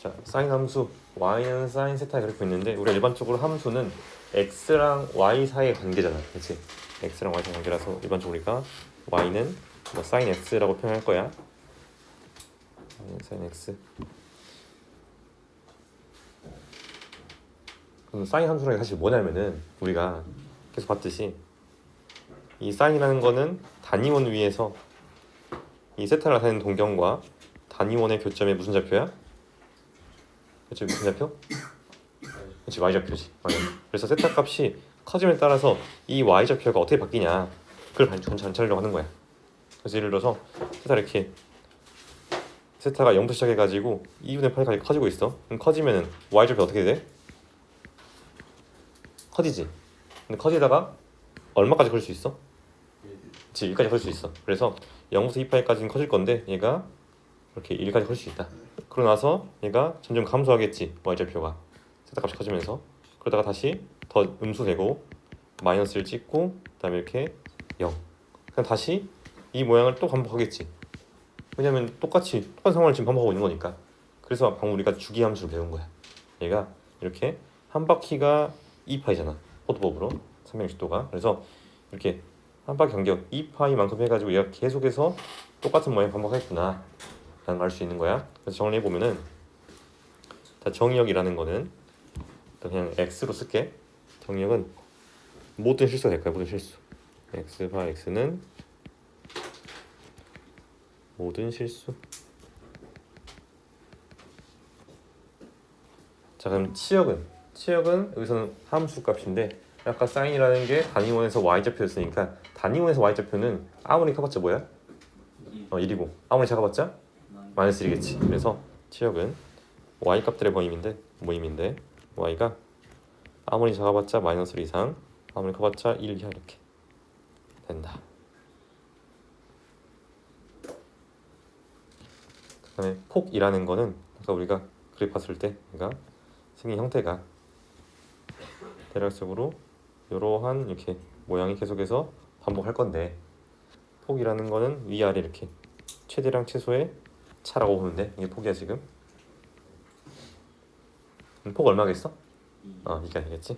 자, 사인 함수 y는 사인 세타의 그래프 있는데 우리가 일반적으로 함수는 x랑 y 사이의 관계잖아, 그렇지? x랑 y 사이의 관계라서 일반적으로 우리가 y는 뭐 사인 x라고 표현할 거야. 사인 x. 그럼 사인 함수라는 게 사실 뭐냐면은 우리가 계속 봤듯이 이 사인이라는 거는 단위원 위에서 이 세타를 나타내는 동경과 단위원의 교점에 무슨 좌표야? 그렇지, 무슨 좌표? 그렇지, y좌표지. 맞아. 그래서 세타 값이 커짐에 따라서 이 y좌표가 어떻게 바뀌냐 그걸 관찰하려고 하는 거야. 그래서 예를 들어서 세타가 0부터 시작해가지고 2분의 8까지 커지고 있어. 그럼 커지면은 y좌표 어떻게 돼? 커지지. 근데 커지다가 얼마까지 커질 수 있어? 그치, 1까지 커질 수 있어. 그래서 0부터 2파이까지는 커질 건데 얘가 이렇게 1까지 커질 수 있다. 그러고 나서 얘가 점점 감소하겠지, y좌표가 세타 값이 커지면서. 그러다가 다시 더 음수되고 마이너스를 찍고 그다음에 이렇게 0. 그냥 다시 이 모양을 또 반복하겠지. 왜냐면 똑같은 상황을 지금 반복하고 있는 거니까. 그래서 방금 우리가 주기 함수를 배운 거야. 얘가 이렇게 한 바퀴가 2파이잖아, 포도법으로 360도가. 그래서 이렇게 한 바퀴 간격 2파이만큼 해가지고 얘가 계속해서 똑같은 모양 반복하겠구나 라는 걸 알 수 있는 거야. 그래서 정리해보면은 정의역이라는 거는 그냥 x로 쓸게. 정의역은 모든 실수가 될 거야. 모든 실수. x바 x는 모든 실수. 자, 그럼 치역은 여기서는 함수 값인데 아까 사인이라는 게 단위원에서 y좌표였으니까 단위원에서 y좌표는 아무리 커봤자 뭐야? 1이고 아무리 작아봤자 마이너스 1이겠지. 그래서 치역은 y 값들의 모임인데 y가 아무리 작아봤자 마이너스 1 이상, 아무리 커봤자 1 이하 이렇게 된다. 그 다음에 폭이라는 거는 아까 우리가 그래프 봤을 때 얘가 생긴 형태가 대략적으로 이러한 이렇게 모양이 계속해서 반복할 건데, 폭이라는 거는 위아래 이렇게 최대랑 최소의 차라고 보면 돼. 이게 폭이야 지금. 폭 얼마겠어? 2가 되겠지.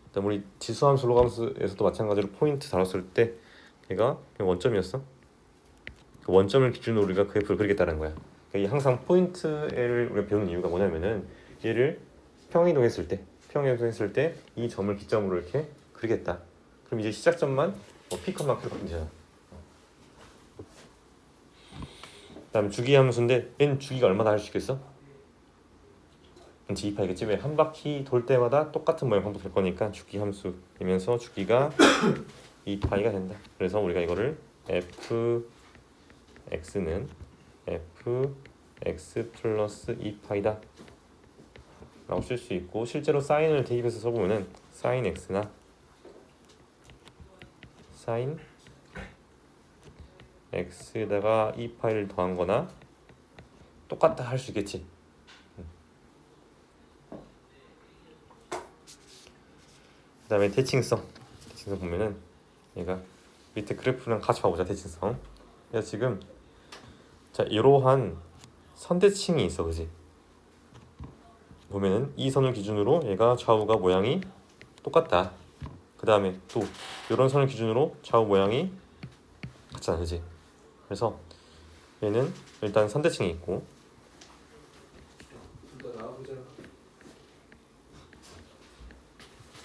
그다음 우리 지수함수, 로함수에서도 마찬가지로 포인트 다뤘을 때 얘가 원점이었어. 그 원점을 기준으로 우리가 그래프를 그리겠다는 거야. 그러니까 항상 포인트를 우리가 배우는 이유가 뭐냐면은 얘를 평행이동했을 때 이 점을 기점으로 이렇게 그리겠다. 그럼 이제 시작점만 P컷만 그리면 되잖아. 그다음 주기함수인데 얘는 주기가 얼마나 할 수 있겠어? 2파이겠지. 왜? 한 바퀴 돌 때마다 똑같은 모양 반복될 거니까 주기함수이면서 주기가 2파이가 된다. 그래서 우리가 이거를 fx는 fx 플러스 2파이다 라고 쓸 수 있고, 실제로 사인을 대입해서 써보면은 사인 x나 사인 x에다가 2파이를 더한 거나 똑같다 할 수 있겠지. 그 다음에 대칭성 보면은 얘가 밑에 그래프랑 같이 봐보자. 대칭성. 그래서 지금 자, 이러한 선대칭이 있어, 그지? 보면은 이 선을 기준으로 얘가 좌우가 모양이 똑같다. 그 다음에 또 이런 선을 기준으로 좌우 모양이 같잖아, 그지? 그래서 얘는 일단 선대칭이 있고,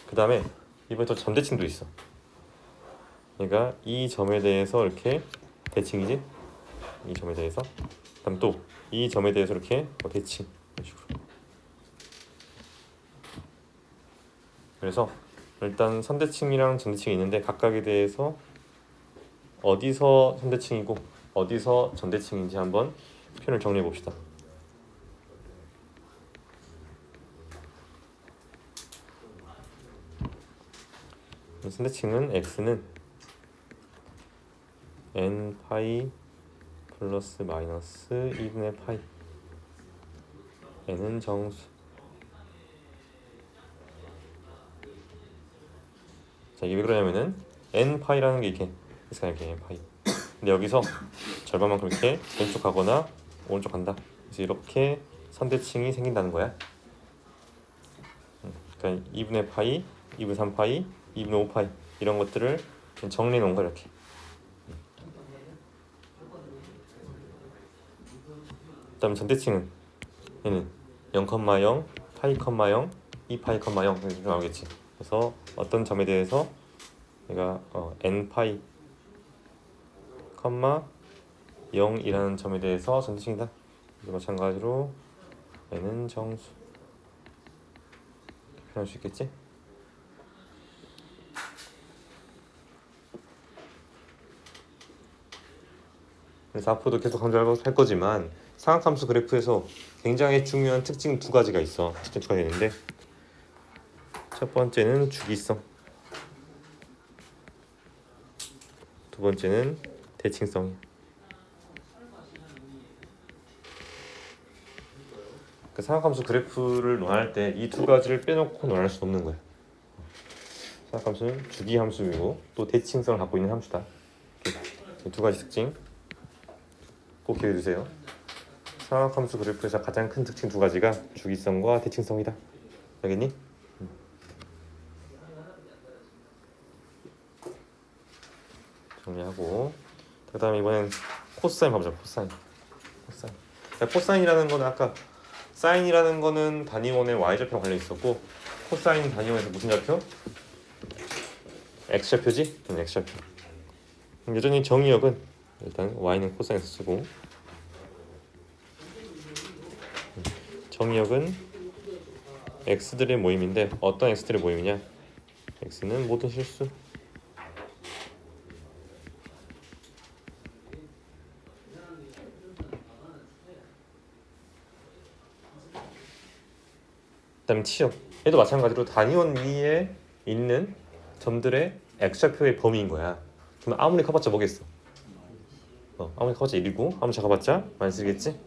그 다음에 이번에 또 전대칭도 있어. 얘가 이 점에 대해서 이렇게 대칭이지? 이 점에 대해서. 그다음 또 이 점에 대해서 이렇게 대칭, 이런 식으로. 그래서 일단 선대칭이랑 전대칭이 있는데 각각에 대해서 어디서 선대칭이고 어디서 전대칭인지 한번 표현을 정리해 봅시다. 선대칭은 x는 n 파이 플러스 마이너스 2분의 파이, n은 정수. 자, 이게 왜 그러냐면은 n 파이라는 게 이렇게 n 파이. 근데 여기서 절반만큼 이렇게 왼쪽 가거나 오른쪽 간다. 그래서 이렇게 선대칭이 생긴다는 거야. 그러니까 2분의 파이, 2분의 3파이, 2분의 5파이 이런 것들을 정리해 놓은 거 이렇게. 그다음 전대칭은 얘는 0,0, 파이, 0, 2파이, 0 이렇게 나오겠지. 그래서 어떤 점에 대해서 내가 n 파이, 0이라는 점에 대해서 전대칭이다. 마찬가지로 n은 정수 이렇게 표현할 수 있겠지. 그래서 앞으로도 계속 강조할 거지만 상악함수 그래프에서 굉장히 중요한 특징 두 가지가 있어. 특징 두 가지가 있는데 첫 번째는 주기성, 두 번째는 대칭성이야. 그 상악함수 그래프를 논할 때 이 두 가지를 빼놓고 논할 수 없는 거야. 상악함수는 주기함수이고 또 대칭성을 갖고 있는 함수다. 이 두 가지 특징 꼭 기억해 주세요. 상악함수 그래프에서 가장 큰 특징 두 가지가 주기성과 대칭성이다. 알겠니? 정리하고 그 다음에 이번엔 코사인 봐보자. 코사인. 코사인이라는 거는 아까 사인이라는 거는 단위원의 y좌표랑 관련 있었고 코사인 단위원에서 무슨 좌표? x좌표지? x좌표. 여전히 정의역은 일단 y는 코사인에서 쓰고 정의역은 x들의 모임인데 어떤 x들의 모임이냐? x는 모든 실수 그다음에 치역 얘도 마찬가지로 단위원 위에 있는 점들의 x좌표의 범위인 거야. 그럼 아무리 커봤자 뭐겠어? 아무리 커봤자 1이고 아무리 작아봤자 -1겠지?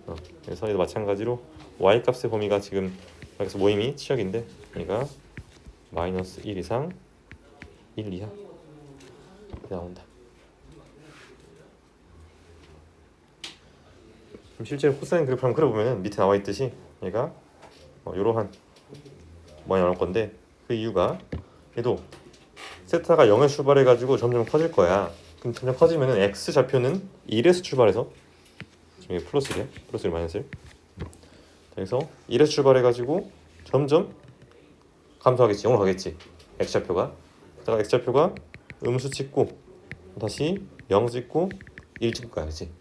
그래서 얘도 마찬가지로 y값의 범위가 지금 여기서 모임이 치역인데 얘가 -1 이상 1 이하 이렇게 나온다. 그럼 실제로 코사인 그래프 한번 그려보면 밑에 나와 있듯이 얘가 이러한 모양이 나올 건데 그 이유가 얘도 세타가 0에서 출발해가지고 점점 커질 거야. 그럼 점점 커지면은 x 좌표는 1에서 출발해서 지금 이게 플러스 1이야. 플러스 1 마이너스 1. 그래서 1에서 출발해가지고 점점 감소하겠지. 0으로 가겠지. x 좌표가. 그다가 x 좌표가 음수 찍고 다시 0 찍고 1 찍고 가야지.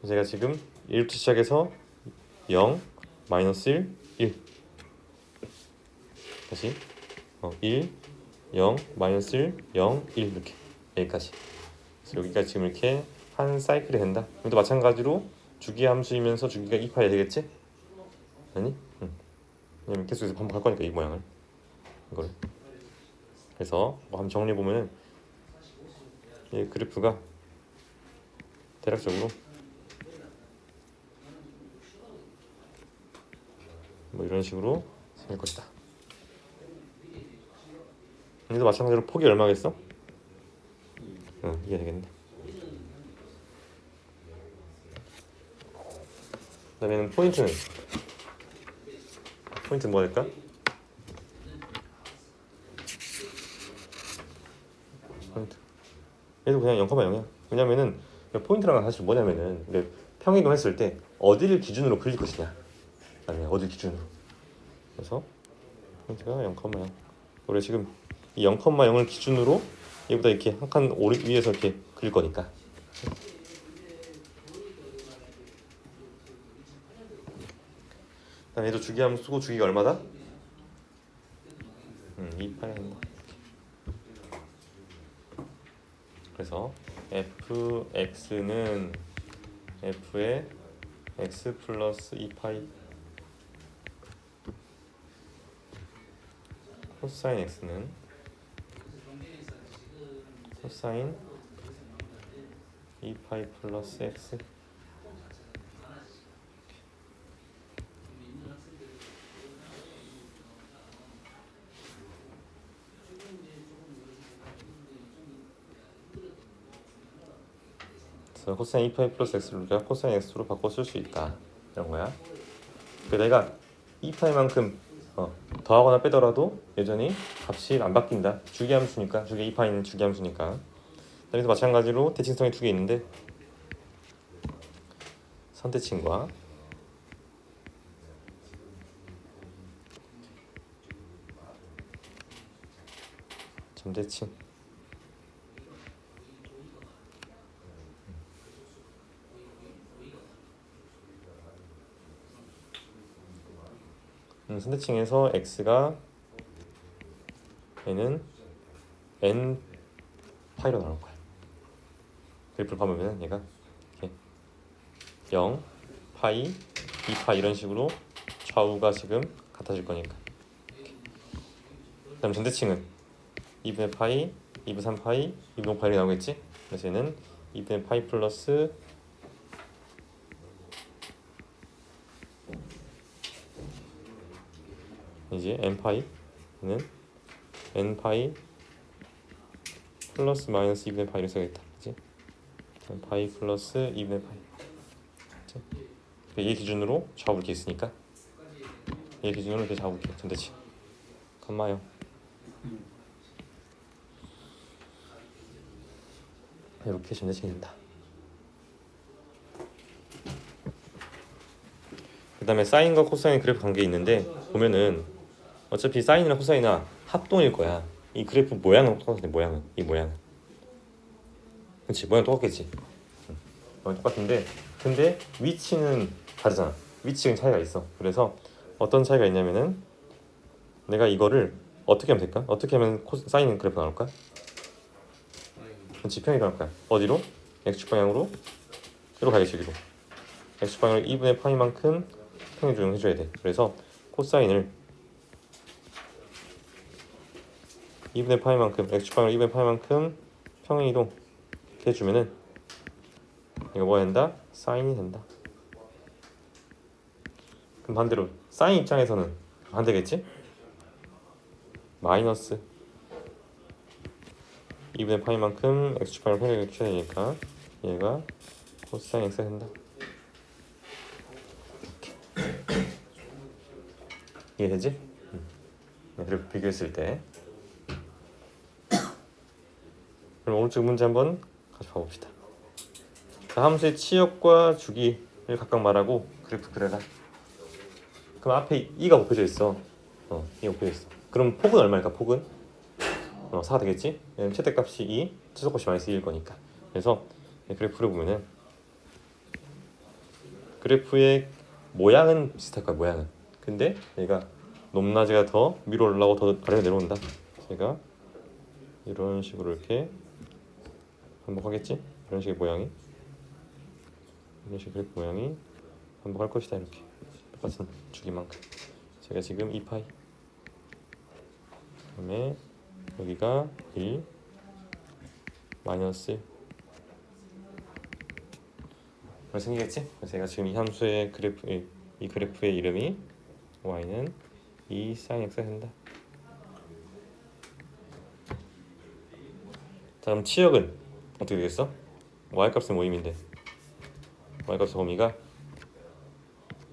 제가 지금 1부터 시작해서 0, 마이너스 1, 1 다시 1, 0, 마이너스 1, 0, 1 이렇게 여기까지. 그래서 여기까지 지금 이렇게 한 사이클이 된다. 근데 마찬가지로 주기 함수이면서 주기가 2파이 되겠지? 아니? 응. 왜냐면 계속해서 반복할 거니까 이 모양을 이걸. 그래서 한번 정리해 보면은 이 그래프가 대략적으로 뭐 이런 식으로 생길 것이다. 여기도 마찬가지로 폭이 얼마겠어? 이해가 되겠네. 그다음에는 포인트는 뭐 될까? 포인트. 얘도 그냥 0,0이야. 왜냐면은 포인트란 건 사실 뭐냐면은 평행이동 했을 때 어디를 기준으로 그릴 것이냐. 아니면 어디 기준으로. 그래서 포인트가 0,0. 우리 지금 이 0,0을 기준으로 얘보다 이렇게 한 칸 위에서 이렇게 그릴 거니까. 그다음에 얘도 주기함수고 주기가 얼마다? 2파이. 그래서 fx는 f의 x 플러스 2파이 코사인 x는 코사인 2파이 플러스 x 그래서 코사인 2파이 플러스 x를 우리가 코사인 x로 바꿔 쓸 수 있다 이런 거야. 그 내가 2파이만큼 더하거나 빼더라도 여전히 값이 안 바뀐다. 주기함수니까 주기 2파이는 주기함수니까. 여기서 마찬가지로 대칭성이 두 개 있는데 선대칭과 점대칭. 선대칭에서 x가 얘는 n 파이로 나올 거야. 그래프를 봐보면 얘가 이렇게 0, 파이, 2파 이런 식으로 좌우가 지금 같아질 거니까. 그다음 전대칭은 2분의 파이, 2분 3파이, 2분 5파이 이렇게 나오겠지? 그래서 얘는 2분의 파이 플러스 이제 n파이 는 n파이 플러스 마이너스 2분의 파이를 써야겠다. 그치? 파이 플러스 2분의 파이. 그치? 얘 기준으로 좌우 이렇게 있으니까 얘 기준으로 이렇게 좌우 이렇게 전대칭 컴마요. 이렇게 전대칭이 된다. 그 다음에 사인과 코사인 그래프 관계 있는데 보면은 어차피 사인이나 코사인이나 합동일 거야. 이 그래프 모양은 똑같은데 모양은 이 모양은 그렇지 모양 똑같겠지. 모양 똑같은데 근데 위치는 다르잖아. 위치는 차이가 있어. 그래서 어떤 차이가 있냐면은 내가 이거를 어떻게 하면 될까? 어떻게 하면 사인 그래프 나올까? 지평이 나올 거야. 어디로? x축 방향으로 이리로 가겠지. 여기로 x축 방향으로 2분의 파이만큼 평행 조정해줘야 돼. 그래서 코사인을 2분의 파이만큼 x축 방향으로 2분의 파이만큼 평행 이동 이렇게 해주면은 이거 뭐가 된다? 사인이 된다. 그럼 반대로 사인 입장에서는 반대겠지? 마이너스 2분의 파이만큼 x축 방향으로 평행을 켜야 되니까 얘가 코사인 x가 된다. 이해되지? 그리고 비교했을 때 그럼 오른쪽 문제 한번 같이 봐봅시다. 자, 함수의 치역과 주기를 각각 말하고 그래프 그려라. 그럼 앞에 2가 곱해져 있어. 2가 곱해져 있어. 그럼 폭은 얼마일까? 폭은 4가 되겠지? 최대값이 2, 최소값이 마이너스 1일 거니까. 그래서 그래프를 보면은 그래프의 모양은 비슷할 거야. 모양은. 근데 얘가 높낮이가 더 위로 올라가고 더 아래로 내려온다. 제가 이런 식으로 이렇게 반복하겠지? 이런 식의 모양이 이런 식의 그래프 모양이 반복할 것이다. 이렇게 똑같은 주기만큼 제가 지금 2파이 그다음에 여기가 1 마이너스 1 생기겠지? 그래서 제가 지금 이 함수의 이 그래프의 이름이 y는 2 sin x가 된다. 다음 치역은 어떻게 되겠어? y값의 모임인데 y값의 범위가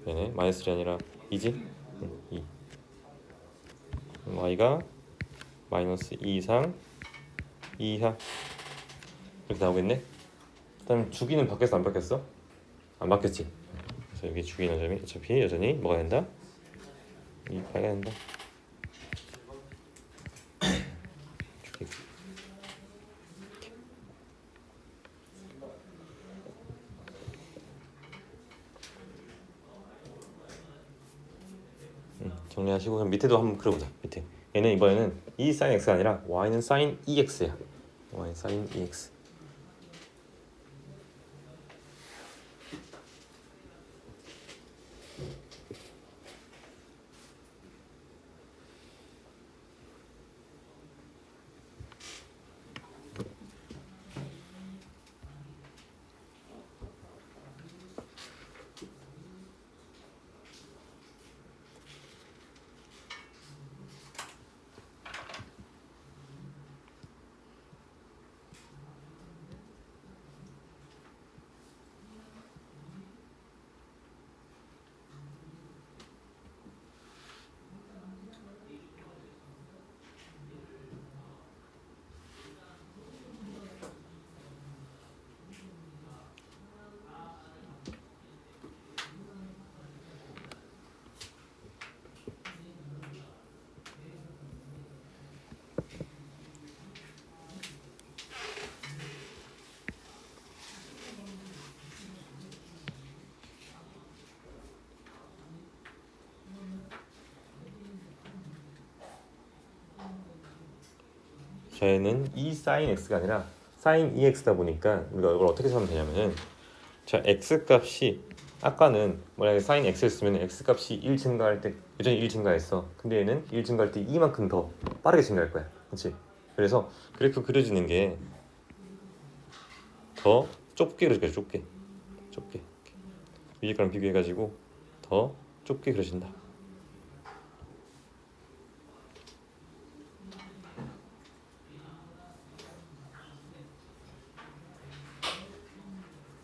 얘네 마이너스 1이 아니라 2지? 2 y가 마이너스 2 이상 2 이하 이렇게 나오겠네. 그다음 주기는 바뀌었어 안 바뀌었어? 안 바뀌었지. 그래서 여기 주기 점이 어차피 여전히 뭐가 된다? 2파이가 된다. 주기. 정리하시고 그럼 밑에도 한번 그려보자. 밑에 얘는 이번에는 2 sin x가 아니라 y는 sin 2x야. y sin 2x. 저희는 e sin x가 아니라 sin ex다 보니까 우리가 이걸 어떻게 쓰면 되냐면은 자 x 값이 아까는 만약에 sin x였으면 x 값이 1 증가할 때 여전히 1 증가했어. 근데 얘는 1 증가할 때 2만큼 더 빠르게 증가할 거야. 그렇지? 그래서 그래프 그려지는 게 더 좁게 그려질 거야. 좁게 위에 거랑 비교해가지고 더 좁게 그려진다.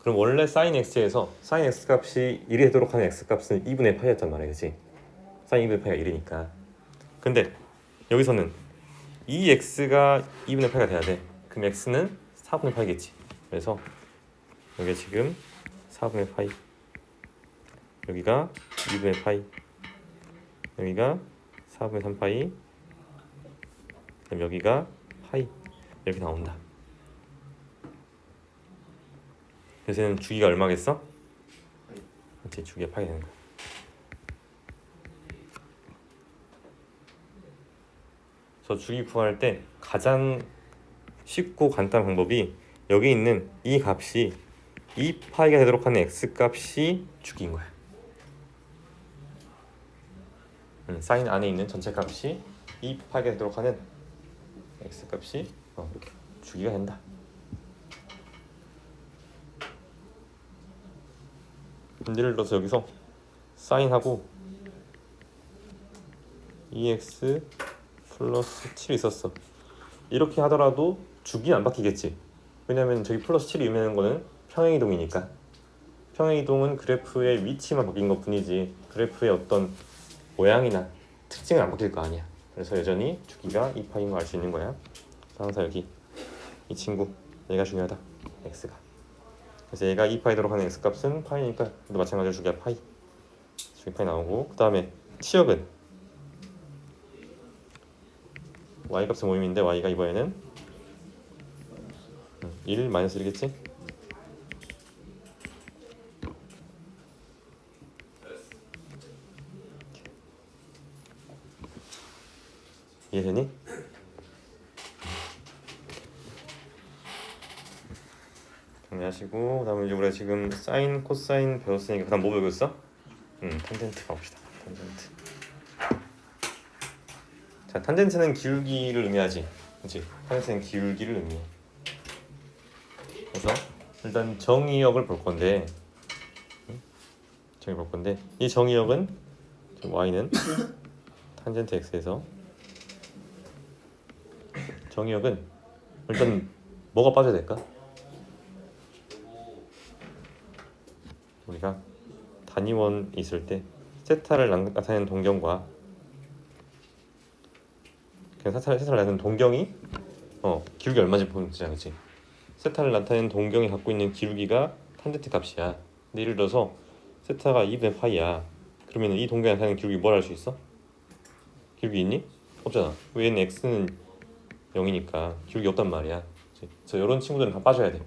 그럼 원래 sin x에서 sin x 값이 1이 되도록 하는 x 값은 2분의 파이였단 말이야, 그렇지? sin 2분의 파이가 1이니까. 근데 여기서는 이 x가 2분의 파이가 돼야 돼. 그럼 x는 4분의 파이겠지. 그래서 여기 지금 4분의 파이, 여기가 2분의 파이, 여기가 4분의 3파이, 그럼 여기가 파이 이렇게 나온다. 그래서 얘는 주기가 얼마겠어? 그렇지, 주기가 파이 되는 거야. 그래서 주기 구할 때 가장 쉽고 간단한 방법이 여기 있는 이 값이 2파이가 되도록 하는 x 값이 주기인 거야. 사인 안에 있는 전체 값이 2파이가 되도록 하는 x 값이 주기가 된다. 예를 들어서 여기서 사인하고 2x 플러스 7이 있었어. 이렇게 하더라도 주기는 안 바뀌겠지. 왜냐면 저기 플러스 7이 의미하는 거는 평행이동이니까. 평행이동은 그래프의 위치만 바뀐 것 뿐이지 그래프의 어떤 모양이나 특징은 안 바뀔 거 아니야. 그래서 여전히 주기가 2파이인 거 알 수 있는 거야. 항상 여기 이 친구 얘가 중요하다. x가. 그래서 얘가 2파이도록 하는 x 값은 파이니까 또 마찬가지로 주기가 파이. 주기 파이 나오고, 그 다음에 치역은 y 값의 모임인데 y가 이번에는 1 마이너스 1이겠지? 이해되니? 정리하시고, 그 다음에 이제 우리가 지금 사인, 코사인 배웠으니까 그 다음 뭐 배웠어? 탄젠트 가봅시다. 탄젠트. 자, 탄젠트는 기울기를 의미하지. 그렇지? 탄젠트는 기울기를 의미해. 그래서 일단 정의역을 볼 건데, 이 정의역은 y는 탄젠트 x에서 정의역은 일단 뭐가 빠져야 될까? 우리가 단위원 있을 때 세타를 나타내는 동경과 그냥 세타를 나타내는 동경이 기울기 얼마인지 보면 되지. 세타를 나타내는 동경이 갖고 있는 기울기가 탄젠트 값이야. 근데 예를 들어서 세타가 2분의 파이야. 그러면 이 동경이 나타내는 기울기 뭘 알 수 있어? 기울기 있니? 없잖아. 왜 얘는 x는 0이니까 기울기 없단 말이야. 그래서 이런 친구들은 다 빠져야 돼.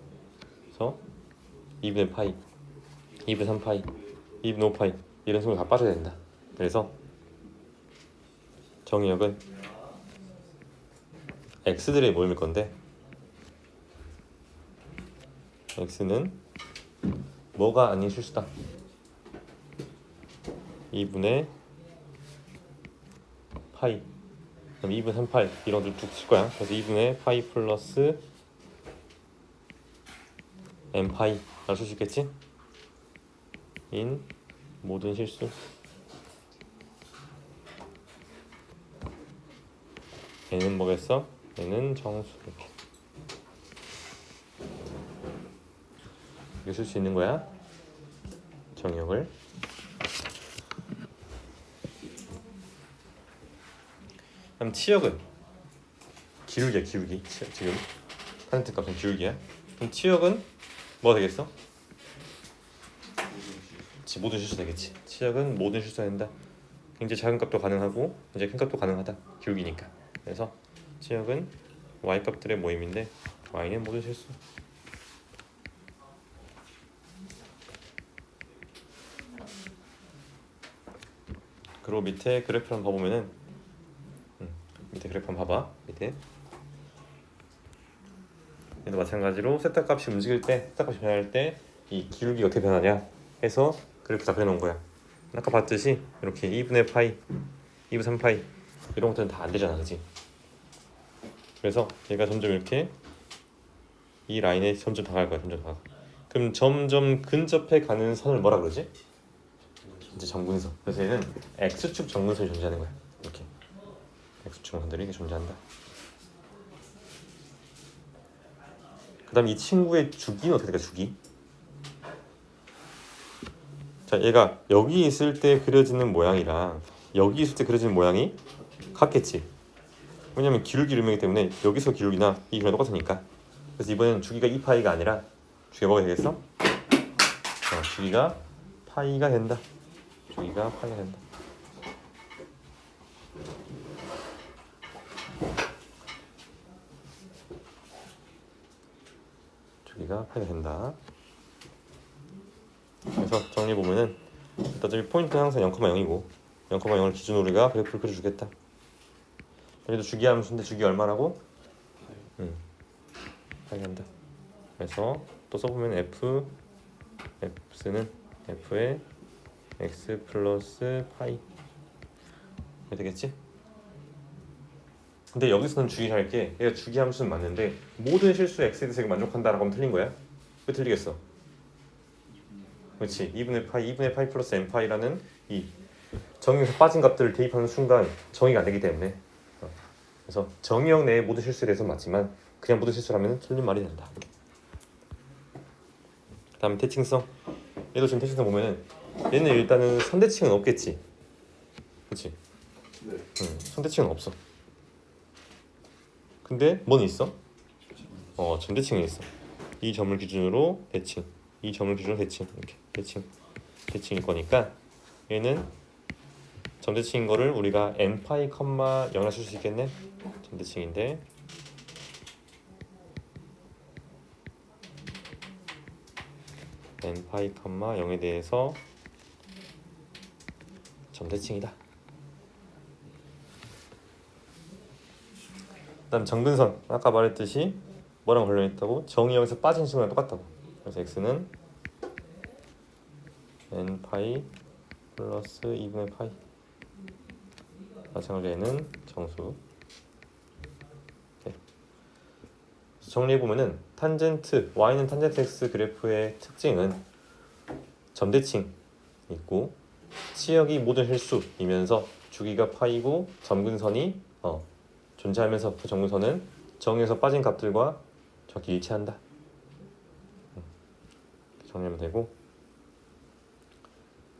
그래서 2분의 파이, 2분의 3파이, 2분의 5파이 이런 친구들 다 빠져야 된다. 그래서 정의역은 x들의 모임일 건데 x는 뭐가 아닌 실수다. 2분의 파이, 그럼 2분의 3파이 이런 것들 쭉 칠 거야. 그래서 2분의 파이 플러스 n 파이 라고 쓸 수 있겠지? 인 모든 실수. n은 뭐겠어? n은 정수. 이렇게 쓸 수 있는 거야. 정역을. 그럼 치역은 기울기야. 기울기. 지금 탄젠트 값은 기울기야. 그럼 치역은 뭐가 되겠어? 모든 실수 되겠지. 치역은 모든 실수가 된다. 굉장히 작은 값도 가능하고 굉장히 큰 값도 가능하다. 기울기니까. 그래서 치역은 y 값들의 모임인데 y는 모든 실수. 그리고 밑에 그래프 한번 봐보면은 밑에 그래프 한번 봐봐. 밑에 얘도 마찬가지로 세타 값이 움직일 때, 세타 값이 변할 때 이 기울기가 어떻게 변하냐 해서 그렇게 답해 놓은 거야. 아까 봤듯이 이렇게 2분의 파이, 2분 3파이 이런 것들은 다 안 되잖아, 그지? 그래서 얘가 점점 이렇게 이 라인에 점점 다가갈 거야, 점점 다가. 그럼 점점 근접해 가는 선을 뭐라 그러지? 이제 정근선. 그래서 얘는 x축 정근선이 존재하는 거야. 이렇게 x축 정근선들이 이렇게 존재한다. 그다음 이 친구의 주기는 어떻게 될까? 주기. 자, 얘가 여기 있을 때 그려지는 모양이랑 여기 있을 때 그려지는 모양이 같겠지. 왜냐면 기울기 이름이기 때문에 여기서 기울기나 이 기울기가 똑같으니까. 그래서 이번에는 주기가 2파이가 아니라 주기가 뭐가 되겠어? 주기가 파이가 된다. 주기가 파이가 된다. 주기가 파이가 된다. 그래서 정리해 보면은 일단 포인트는 항상 0,0이고 0,0을 기준으로 우리가 그래프를 그려주겠다. 여기도 주기 함수인데 주기 얼마라고? 파이가 된다. 그래서 또 써보면 f는 f의 x 플러스 파이 되겠지? 근데 여기서는 주의할 게 얘가 주기 함수는 맞는데 모든 실수 x에 대해서 만족한다라고 하면 틀린 거야? 왜 틀리겠어? 그렇지. 2분의 파이 플러스 n파이라는 이 정의에서 빠진 값들을 대입하는 순간 정의가 안 되기 때문에 그래서 정의형 내의 모든 실수에 대해서는 맞지만 그냥 모든 실수라면 틀린 말이 된다. 그 다음에 대칭성. 얘도 지금 대칭성 보면은 얘는 일단은 선대칭은 없겠지. 그렇지? 네. 선대칭은 없어. 근데 뭐는 있어? 전대칭은 있어. 이 점을 기준으로 대칭, 이 점을 기준으로 대칭, 이렇게 대칭일 거니까 얘는 점대칭인 거를 우리가 n파이, 0을 쓸 수 있겠네. 점대칭인데 n파이, 0에 대해서 점대칭이다. 그다음 정근선. 아까 말했듯이 뭐랑 관련있다고? 정의형에서 빠진 친구랑 똑같다고. 그래서 x는 n파이 플러스 2분의 파이. 마찬가지로 얘는 정수. 정리해보면은 탄젠트 y는 탄젠트 x 그래프의 특징은 점대칭 있고 치역이 모든 실수이면서 주기가 파이고 점근선이 존재하면서 그 점근선은 정의에서 빠진 값들과 정확히 일치한다. 정리하면 되고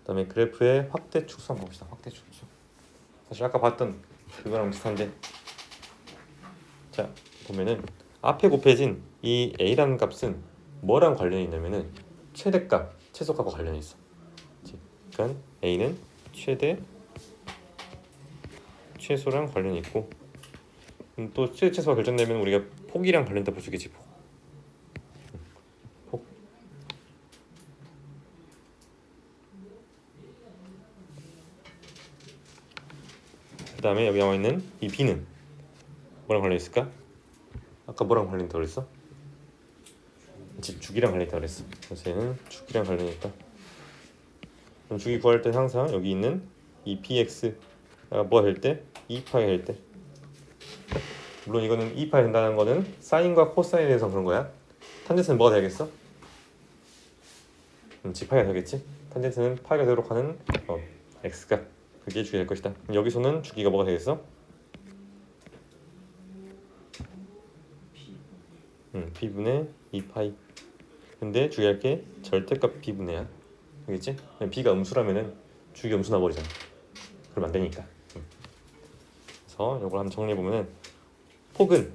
그 다음에 그래프의 확대 축소 한번 봅시다. 확대 축소. 사실 아까 봤던 그거랑 비슷한데 자 보면은 앞에 곱해진 이 a라는 값은 뭐랑 관련이 있냐면은 최대값, 최소값과 관련이 있어. 그러니까 a는 최대, 최소랑 관련이 있고 또 최대, 최소가 결정되면 우리가 폭이랑 관련있다 볼 수 있겠지. 폭. 그 다음에 여기 나와 있는 이 b는 뭐랑 관련이 있을까? 아까 뭐랑 관련있다고 그랬어? 주기랑 관련있다고 그랬어. 그래서 얘는 주기랑 관련이 있다. 그럼 주기 구할 때 항상 여기 있는 이 bx가 뭐가 될 때? 2파이가 될 때. 물론 이거는 2파이 된다는 거는 사인과 코사인에 대해서 그런 거야. 탄젠트는 뭐가 되겠어? g파이가 되겠지? 탄젠트는 파이가 되도록 하는 x가 그게 주기 될 것이다. 그럼 여기서는 주기가 뭐가 되겠어? b분의 2파이. 근데 주의할 게 절대값 b분의야. 알겠지? b가 음수라면은 주기가 음수 나버리잖아. 그러면 안 되니까. 그래서 이걸 한번 정리해 보면은 폭은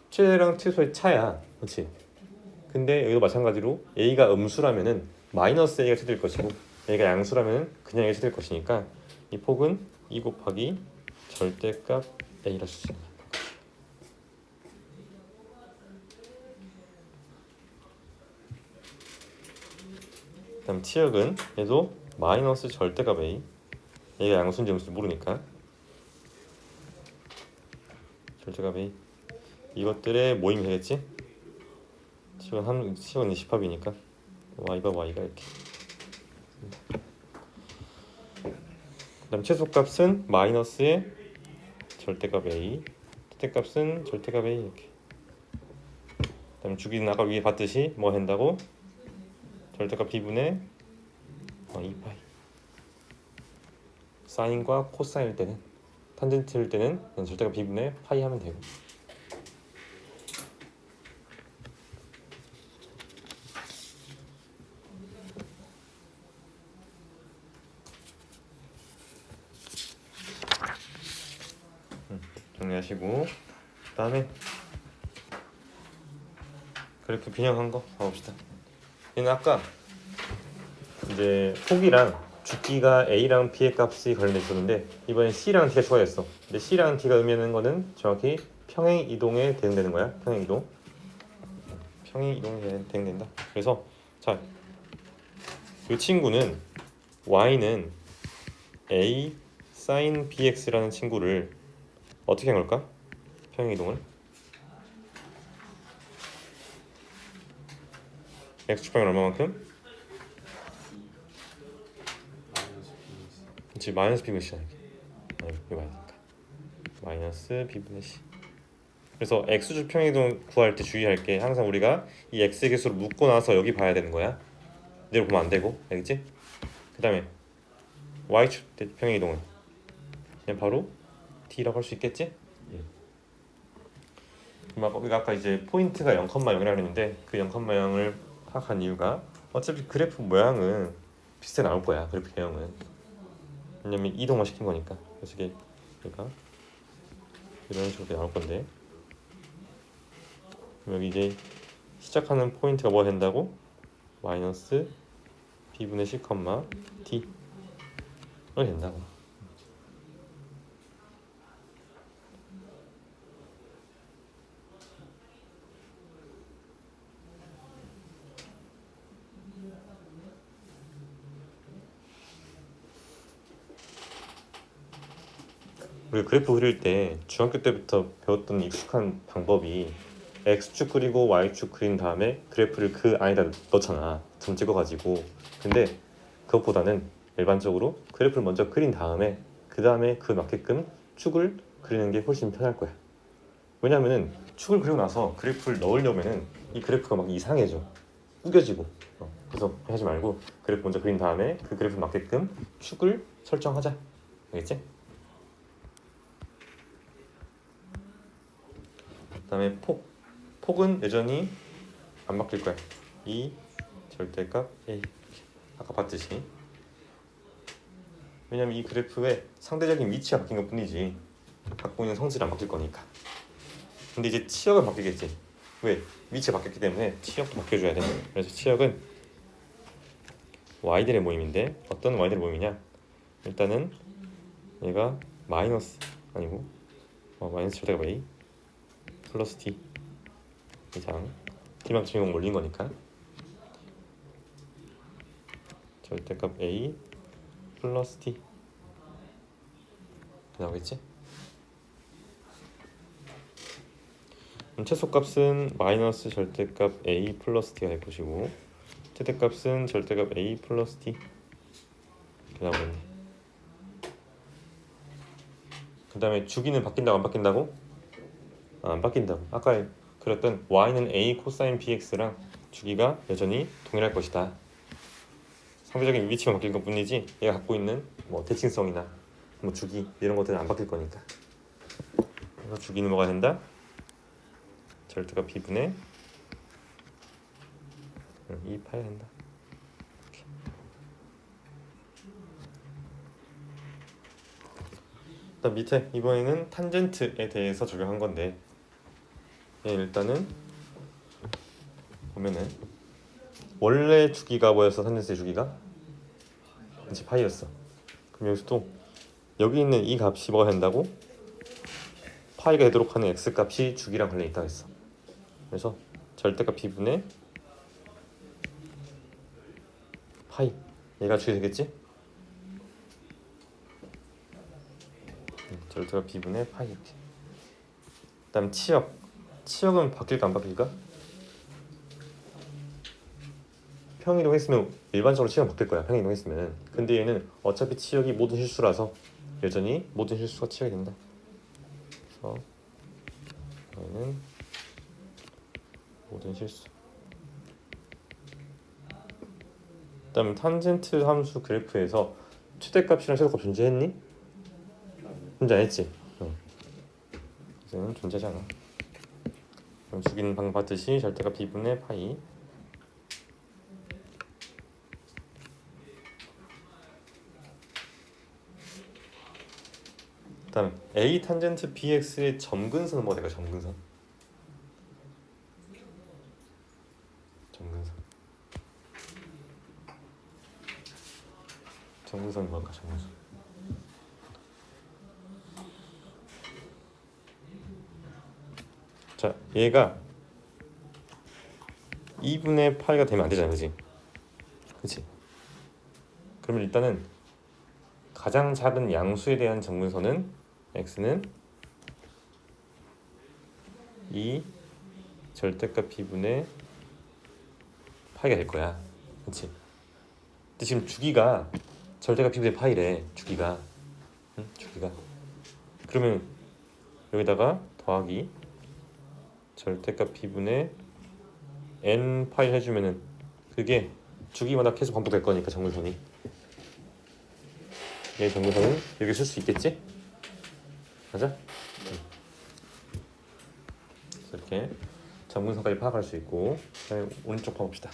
최대랑 최소의 차야, 그렇지? 근데 여기도 마찬가지로 a가 음수라면은 마이너스 a가 최대일 것이고 a가 양수라면은 그냥 a가 최대일 것이니까 이 폭은 2 곱하기 절대값 a라 쓸 수 있는. 그다음 치역은 얘도 마이너스 절대값 a. 얘가 양수인지 음수인지 모르니까 절대값 a. 이것들의 모임이 되겠지? 치역은 10합이니까 y가 이렇게. 그다음 최소값은 마이너스의 절대값 a, 최대값은 절대값 a 이렇게. 그다음 주기는 아까 위에 봤듯이 뭐 한다고? 절대값 b분의 2파이. 사인과 코사인일 때는, 탄젠트일 때는 그냥 절대값 b분의 파이 하면 되고. 정리하시고 그다음에 그래프 균형한 거 봐봅시다. 얘는 아까 이제 폭이랑 주기가 a랑 b의 값이 관련돼 있었는데 이번엔 c랑 d가 추가됐어. 근데 c랑 d가 의미하는 거는 정확히 평행 이동에 대응되는 거야. 평행 이동에 대응된다. 그래서 자, 이 친구는 y는 a sin bx라는 친구를 어떻게 한 걸까? 평행 이동을 x축방이 얼마만큼? 그렇지, 마이너스 b분의 c잖아. 이거 맞으니까 마이너스 b분의 c. 그래서 x축 평행 이동 구할 때 주의할 게 항상 우리가 이 x의 개수를 묶고 나서 여기 봐야 되는 거야. 이대로 보면 안 되고, 알겠지? 그 다음에 y축 평행 이동은 그냥 바로 d라고 할 수 있겠지? 우리가 아까 이제 포인트가 0,0이라고 했는데 그 0,0을 파악한 이유가 어차피 그래프 모양은 비슷하게 나올 거야. 그래프 개형은. 왜냐면 이동만 시킨 거니까. 그래서 이게 얘가 이런 식으로 나올 건데, 여기 이제 시작하는 포인트가 뭐가 된다고? 마이너스 b분의 c, d 이렇게 된다고. 우리 그래프 그릴 때 중학교 때부터 배웠던 익숙한 방법이 x축 그리고 y축 그린 다음에 그래프를 그 안에다 넣잖아. 점 찍어가지고. 근데 그것보다는 일반적으로 그래프를 먼저 그린 다음에 그 다음에 그 맞게끔 축을 그리는 게 훨씬 편할 거야. 왜냐면은 축을 그리고 나서 그래프를 넣으려면은 이 그래프가 막 이상해져. 구겨지고. 그래서 하지 말고 그래프 먼저 그린 다음에 그 그래프 맞게끔 축을 설정하자. 알겠지? 그다음에 폭은 여전히 안 바뀔 거야. 이 절대값 a. 아까 봤듯이. 왜냐면 이 그래프의 상대적인 위치가 바뀐 것뿐이지 갖고 있는 성질은 안 바뀔 거니까. 근데 이제 치역은 바뀌겠지. 왜? 위치가 바뀌었기 때문에 치역도 바뀌어줘야 돼. 그래서 치역은 y들의 모임인데 어떤 y들의 모임이냐? 일단은 얘가 마이너스 아니고 마이너스 절대값 a 플러스 t 이상 t만 주인공 몰린 거니까 절대값 a 플러스 t 나오겠지? 그럼 최소값은 마이너스 절대값 a 플러스 t가 될 것이고 최대값은 절대값 a 플러스 t 이렇게 나오겠네. 그 다음에 주기는 바뀐다고 안 바뀐다고? 안 바뀐다고. 아까 그랬던 y는 a 코사인 bx랑 주기가 여전히 동일할 것이다. 상대적인 위치만 바뀐 것 뿐이지 얘가 갖고 있는 뭐 대칭성이나 뭐 주기 이런 것들은 안 바뀔 거니까. 그래서 주기는 뭐가 된다? 절대값 b분의 2파이 된다. 일단 밑에 이번에는 탄젠트에 대해서 적용한 건데 일단은 보면은 원래 주기가 뭐였어? 탄젠트의 주기가? 그치, 파이였어. 그럼 여기서 또 여기 있는 이 값이 뭐가 된다고? 파이가 되도록 하는 x 값이 주기랑 관련이 있다고 했어. 그래서 절대값 b분의 파이 얘가 주기 되겠지? 절대값 b분의 파이 이렇게. 그 다음 치역 치역은 바뀔까 안 바뀔까? 평이동했으면 일반적으로 치역은 바뀔 거야. 평이동했으면. 근데 얘는 어차피 치역이 모든 실수라서 여전히 모든 실수가 치역이 된다. 그래서 얘는 모든 실수. 그다음 탄젠트 함수 그래프에서 최대값이랑 최소값 존재했니? 존재 안 했지? 이제는 존재하지 않아. 그럼 죽이는 방 봤듯이 절대값 b분의 파이. 그다음 a 탄젠트 bx의 점근선은 뭐가 될까? 점근선. 점근선이 뭘까? 점근선. 자, 얘가 2분의 파이가 되면 안 되잖아, 그렇지? 그렇지? 그러면 일단은 가장 작은 양수에 대한 점근선은 x는 2 절대값 b분의 파이가 될 거야, 그렇지? 근데 지금 주기가 절대값 b분의 파이래, 주기가, 응? 주기가. 그러면 여기다가 더하기 절대값 b분의 n 파이 해주면은 그게 주기마다 계속 반복될 거니까 점근선이. 얘 점근선은 여기 쓸 수 있겠지? 맞아? 그래서 이렇게 점근선까지 파악할 수 있고, 그다음에 오른쪽 봐봅시다.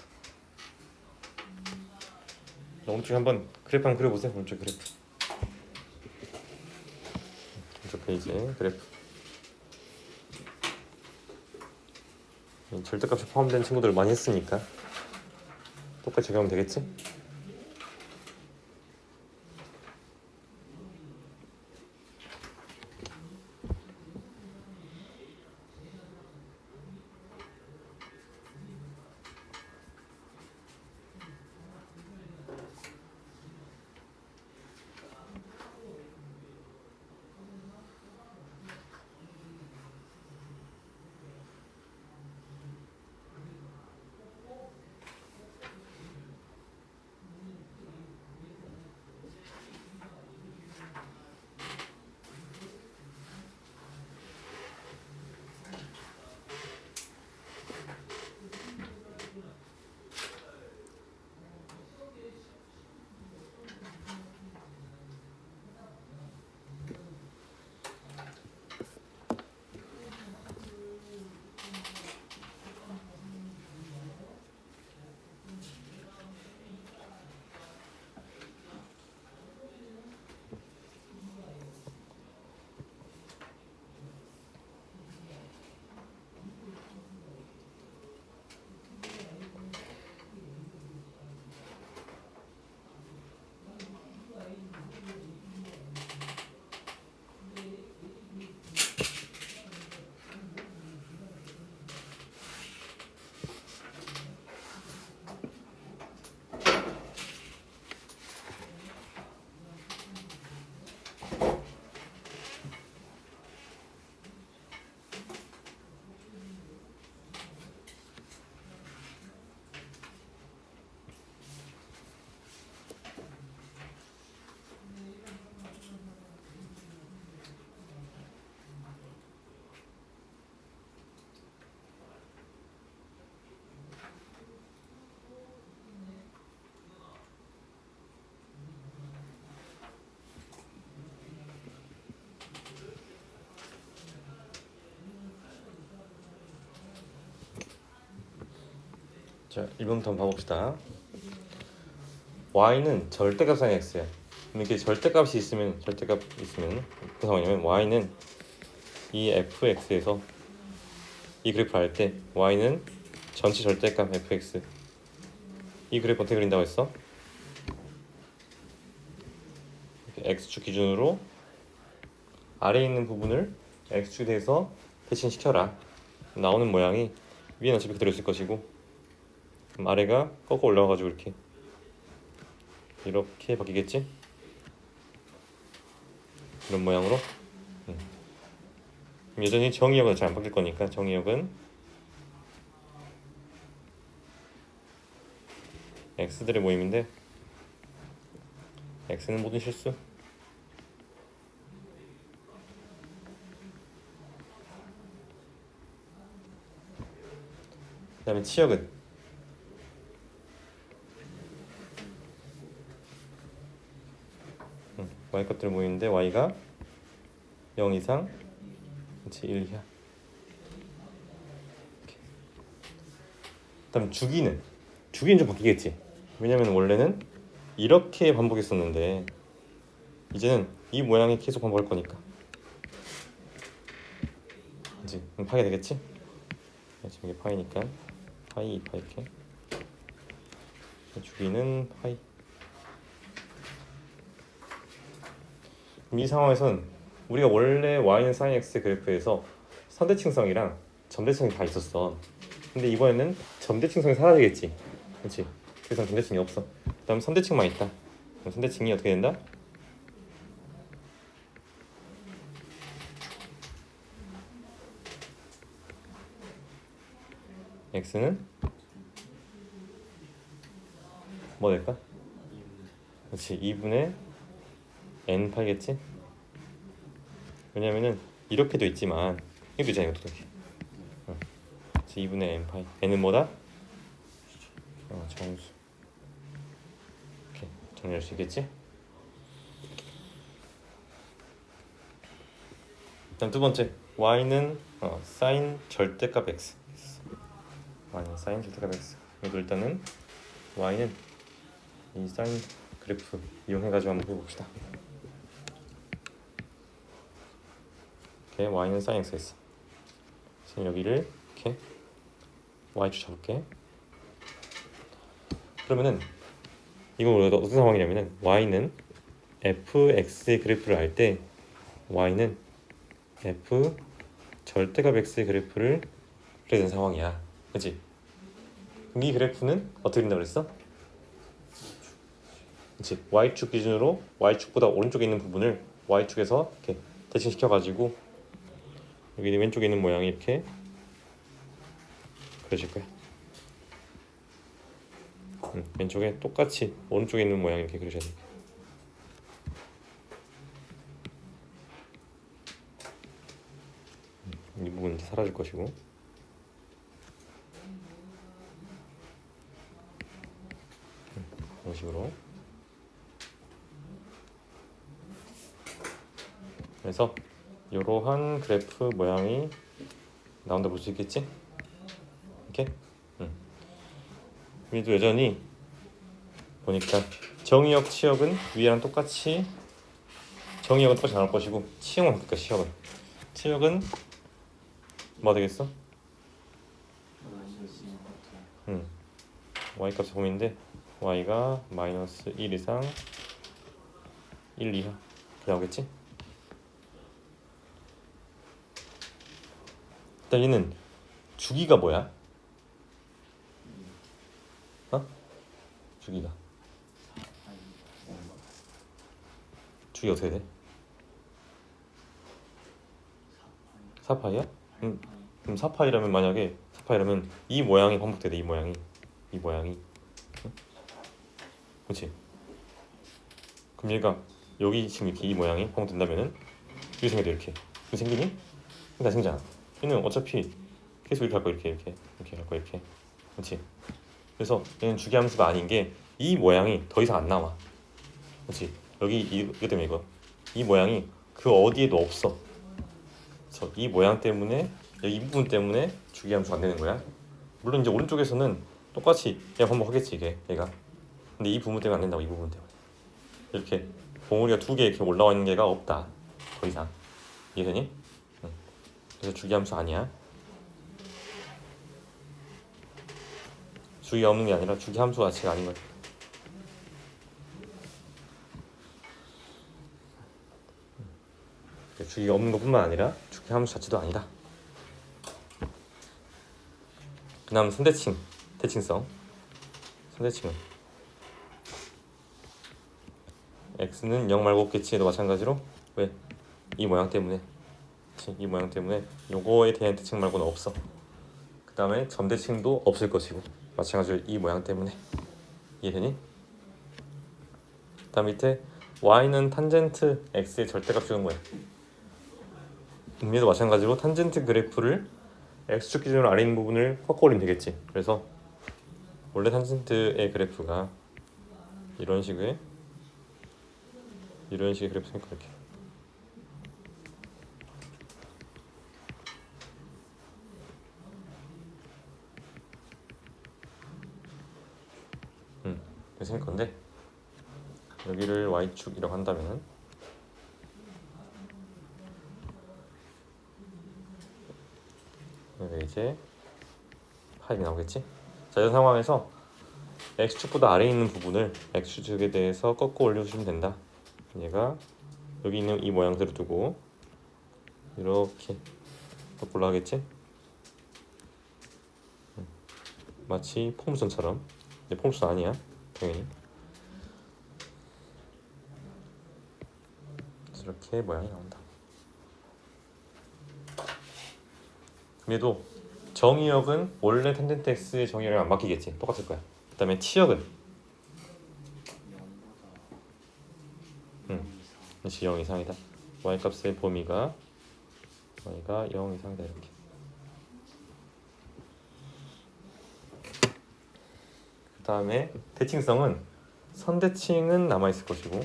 오른쪽에 한번 그래프 한번 그려보세요. 오른쪽 그래프. 오른쪽 페이지에 그래프. 절대값이 포함된 친구들 많이 했으니까 똑같이 적용하면 되겠지? 자, 1번부터 한번 봐봅시다. y는 절대값상 x야. 이렇게 절대값이 있으면 무슨 상황이냐면 y는 이 fx에서 이 그래프를 할 때 y는 전체 절대값 fx. 이 그래프 어떻게 그린다고 했어? x축 기준으로 아래에 있는 부분을 x축에 대해서 대칭시켜라. 나오는 모양이 위에는 어차피 그대로 있을 것이고, 그럼 아래가 꺾어 올라와가지고 이렇게 바뀌겠지? 이런 모양으로. 여전히 정의역은 잘 안 바뀔 거니까 정의역은 x들의 모임인데 x는 모든 실수. 그 다음에 치역은 y 것들 모이는데 y가 0 이상 그렇지 1 이하. 그다음 주기는 좀 바뀌겠지. 왜냐면 원래는 이렇게 반복했었는데 이제는 이 모양이 계속 반복할 거니까 그치? 그럼 파이가 되겠지? 지금 이게 파이니까 파이 2파 이렇게 주기는 파이. 그럼 이 상황에서는 우리가 원래 y는 sin x 그래프에서 선대칭성이랑 점대칭이 다 있었어. 근데 이번에는 점대칭성이 사라지겠지. 그렇지? 그래서 점대칭이 없어. 그 다음 선대칭만 있다. 그럼 선대칭이 어떻게 된다? x는 뭐 될까? 그렇지 2분의 n 파이겠지? 왜냐면은 이렇게도 있지만 이것도 있잖아. 이것도 이렇게 2분의 n 파이. n은 뭐다? 정수. 이렇게 정리할 수 있겠지? 다음 두 번째 y는 sin 절대값 x. y는 sin 절대값 x. 그래도 일단은 y는 이 sin 그래프 이용해가지고 한번 해봅시다. 이렇게 y는 sin x 했어. 지금 여기를 이렇게 y축 잡을게. 그러면은 이건 우리가 어떤 상황이냐면은 y는 fx의 그래프를 알 때 y는 f 절대값 x의 그래프를 그려야 되는 상황이야. 그치? 그럼 이 그래프는 어떻게 된다고 그랬어? 그치? y축 기준으로 y축보다 오른쪽에 있는 부분을 y축에서 이렇게 대칭시켜가지고 여기 왼쪽에 있는 모양이 이렇게 그려질 거야. 왼쪽에 똑같이 오른쪽에 있는 모양이 이렇게 그려져야 돼. 이 부분은 이제 사라질 것이고 이런 식으로. 그래서 이러한 그래프 모양이 나온다 볼 수 있겠지? 이렇게? 우리도 여전히 보니까 정의역, 치역은 위에랑 똑같이 정의역은 똑같이 나올 것이고 치역은 바뀔까? 치역은 뭐 되겠어? y값이 봄인데 y가 마이너스 1 이상 1 이하 이렇게 나오겠지? 일단 얘는 주기가 뭐야? 주기가 어떻게 돼? 4파이야? 그럼 4파이라면 만약에 4파이라면 이 모양이 반복돼야 돼. 이 모양이 응? 그렇지? 그럼 얘가 여기 지금 이렇게 이 모양이 반복된다면은 이렇게 생겨도 이렇게 생기니? 다 생기잖아. 얘는 어차피 계속 이렇게 할 거야. 이렇게 할 거야. 이렇게 그렇지? 그래서 얘는 주기함수가 아닌 게 이 모양이 더 이상 안 나와. 그렇지? 여기 이거 때문에 이 모양이 그 어디에도 없어. 그래서 이 모양 때문에 이 부분 때문에 주기함수가 안 되는 거야. 물론 이제 오른쪽에서는 똑같이 얘가 반복하겠지 얘가. 근데 이 부분 때문에 안 된다고. 이 부분 때문에 이렇게 봉우리가 두 개 이렇게 올라와 있는 게가 없다. 더 이상. 이해되니? 그래서 주기함수 아니야. 주기가 없는 게 아니라 주기함수 자체가 아닌 거야. 주기가 없는 것뿐만 아니라 주기함수 자체도 아니다. 그 다음 대칭성. 선대칭은 x는 0 말고 없겠지. 도 마찬가지로 왜? 이 모양 때문에. 그렇지. 이 모양 때문에 요거에 대한 대칭 말고는 없어. 그 다음에 점대칭도 없을 것이고 마찬가지로 이 모양 때문에. 이해되니? 다음 밑에 y는 탄젠트 x의 절대값 주는 거야. 여기도 마찬가지로 탄젠트 그래프를 x축 기준으로 아래 있는 부분을 꺾어 올리면 되겠지. 그래서 원래 탄젠트의 그래프가 이런 식의 그래프니까 이렇게 이렇게 생길 건데 여기를 y축이라고 한다면 여기 이제 파이가 나오겠지. 자, 이런 상황에서 x축보다 아래에 있는 부분을 x축에 대해서 꺾어 올려주시면 된다. 얘가 여기 있는 이 모양대로 두고 이렇게 꺾어 올라가겠지. 마치 포물선처럼. 근데 포물선 아니야 당연히. 이렇게 모양이 나온다. 그래도 정의역은 원래 탄젠트 x의 정의역이랑 안 바뀌겠지. 똑같을 거야. 그 다음에 치역은 그렇지 0 이상이다. y값의 범위가 y가 0 이상이다. 이렇게. 그 다음에 대칭성은 선대칭은 남아있을 것이고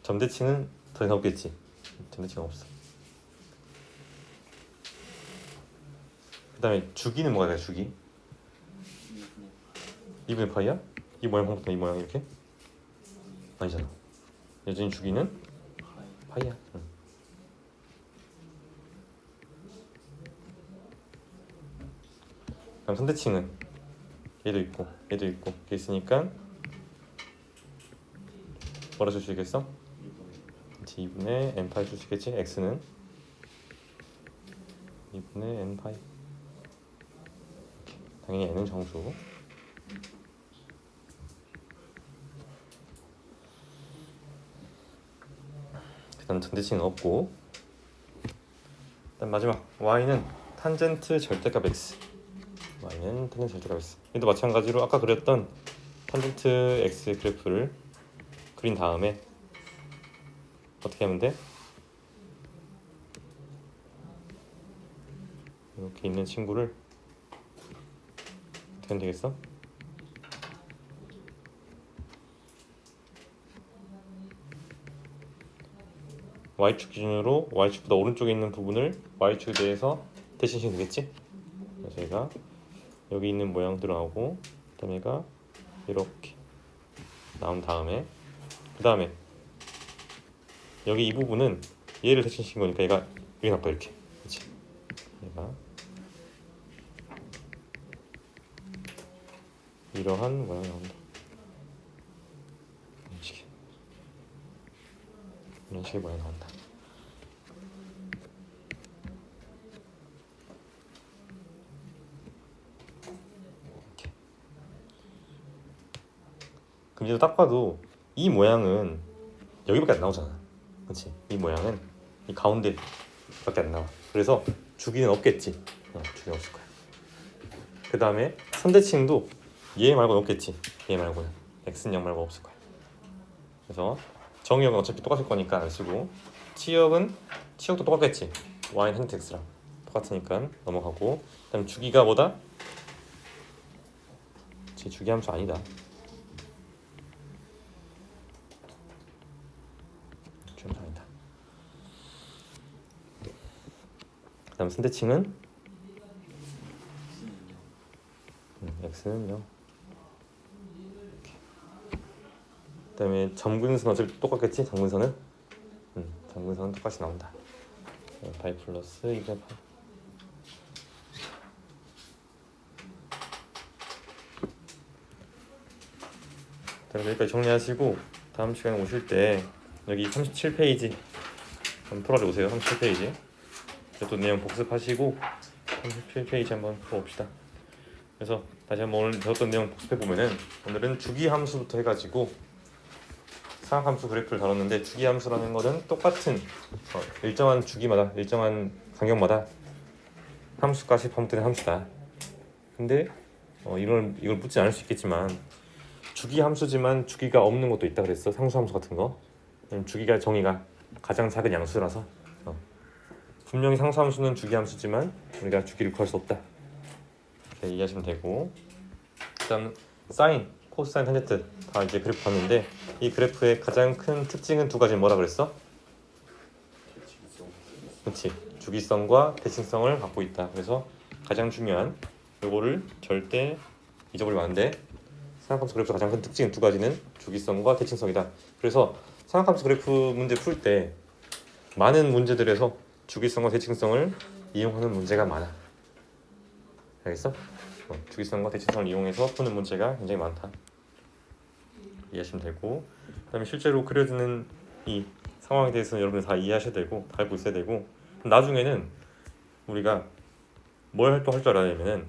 점대칭은 더 이상 없겠지. 점대칭은 없어. 그 다음에 주기는 뭐가 돼? 주기 2분의 파이야? 이 모양 방법도 이 모양 이렇게? 아니잖아. 여전히 주기는 파이야. 그럼 선대칭은 얘도 있고 얘도 있고 이렇게 있으니까 뭐라 줄 수 있겠어? 2분의 n파이 줄 수 있겠지? x는 2분의 n파이. 당연히 n은 정수. 일단 선대칭은 없고. 일단 마지막 y는 탄젠트 절대값 x. y는 탄젠트 절대값 x. 얘도 마찬가지로 아까 그렸던 탄젠트 x의 그래프를 그린 다음에 어떻게 하면 돼? 이렇게 있는 친구를 어떻게 하면 되겠어? y축 기준으로 y축보다 오른쪽에 있는 부분을 y축에 대해서 대칭시키면 되겠지? 그래서 얘가 여기 있는 모양대로 나오고 그 다음에 얘가 이렇게 나온 다음에 그 다음에 여기 이 부분은 얘를 대칭시킨 거니까 얘가 여기 나빠 이렇게. 그렇지? 얘가 이러한 모양이 나온다. 이런 식의 모양이 나온다. 이렇게. 그럼 이제 딱 봐도 이 모양은 여기밖에 안 나오잖아. 그렇지? 이 모양은 이 가운데밖에 안 나와. 그래서 주기는 없겠지. 주기는 없을 거야. 그 다음에 선대칭도 얘 말고는 없겠지. 얘 말고는 x는 0 말고 없을 거야. 그래서 정의역은 어차피 똑같을 거니까 안 쓰고 치역도 똑같겠지. y는 탄젠트 x랑 똑같으니까 넘어가고. 그다음 주기가 뭐다? 제 주기 함수 아니다. 주기 함수 아니다. 그다음 선대칭은 x는 0. 그다음에 점근선 어차피 똑같겠지? 점근선은 점근선은 똑같이 나온다. 파이 플러스 2분의 파이. 여기까지 정리하시고 다음 시간에 오실 때 여기 37페이지 한번 풀어줘 보세요. 37페이지 또 내용 복습하시고 37페이지 한번 풀어봅시다. 그래서 다시 한번 오늘 배웠던 내용 복습해 보면은 오늘은 주기 함수부터 해가지고 상학함수 그래프를 다뤘는데 주기함수라는 거는 똑같은 일정한 주기마다 일정한 간격마다 함수까지 반복되는 함수다. 근데 이걸 묻지 않을 수 있겠지만 주기함수지만 주기가 없는 것도 있다 그랬어. 상수함수 같은 거. 주기가 정의가 가장 작은 양수라서 분명히 상수함수는 주기함수지만 우리가 주기를 구할 수 없다. 이렇게 이해하시면 되고, 일단 사인, 코사인, 탄젠트 다 이제 그래프 봤는데 이 그래프의 가장 큰 특징은 두 가지. 뭐라 그랬어? 그렇지. 주기성과 대칭성을 갖고 있다. 그래서 가장 중요한 요거를 절대 잊어버리면 안 돼. 삼각함수 그래프 가장 큰 특징 두 가지는 주기성과 대칭성이다. 그래서 삼각함수 그래프 문제 풀 때 많은 문제들에서 주기성과 대칭성을 이용하는 문제가 많아. 알겠어? 주기성과 대칭성을 이용해서 푸는 문제가 굉장히 많다. 이해하시면 되고, 그다음에 실제로 그려지는 이 상황에 대해서는 여러분들 다 이해하셔야 되고 다 알고 있어야 되고, 나중에는 우리가 뭘 할 줄 알아야 되면은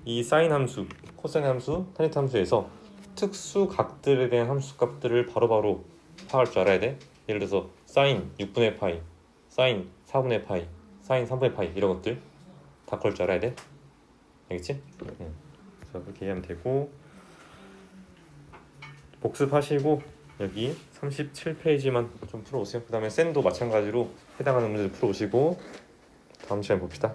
이 사인 함수, 코사인 함수, 탄젠트 함수에서 특수 각들에 대한 함수 값들을 바로바로 파악할 줄 알아야 돼. 예를 들어서 사인 6분의 파이, 사인 4분의 파이, 사인 3분의 파이 이런 것들 다 걸 줄 알아야 돼. 알겠지? 그래서 그렇게 하면 되고, 복습하시고 여기 37페이지만 좀 풀어오세요. 그 다음에 센도 마찬가지로 해당하는 문제들 풀어오시고 다음 시간에 봅시다.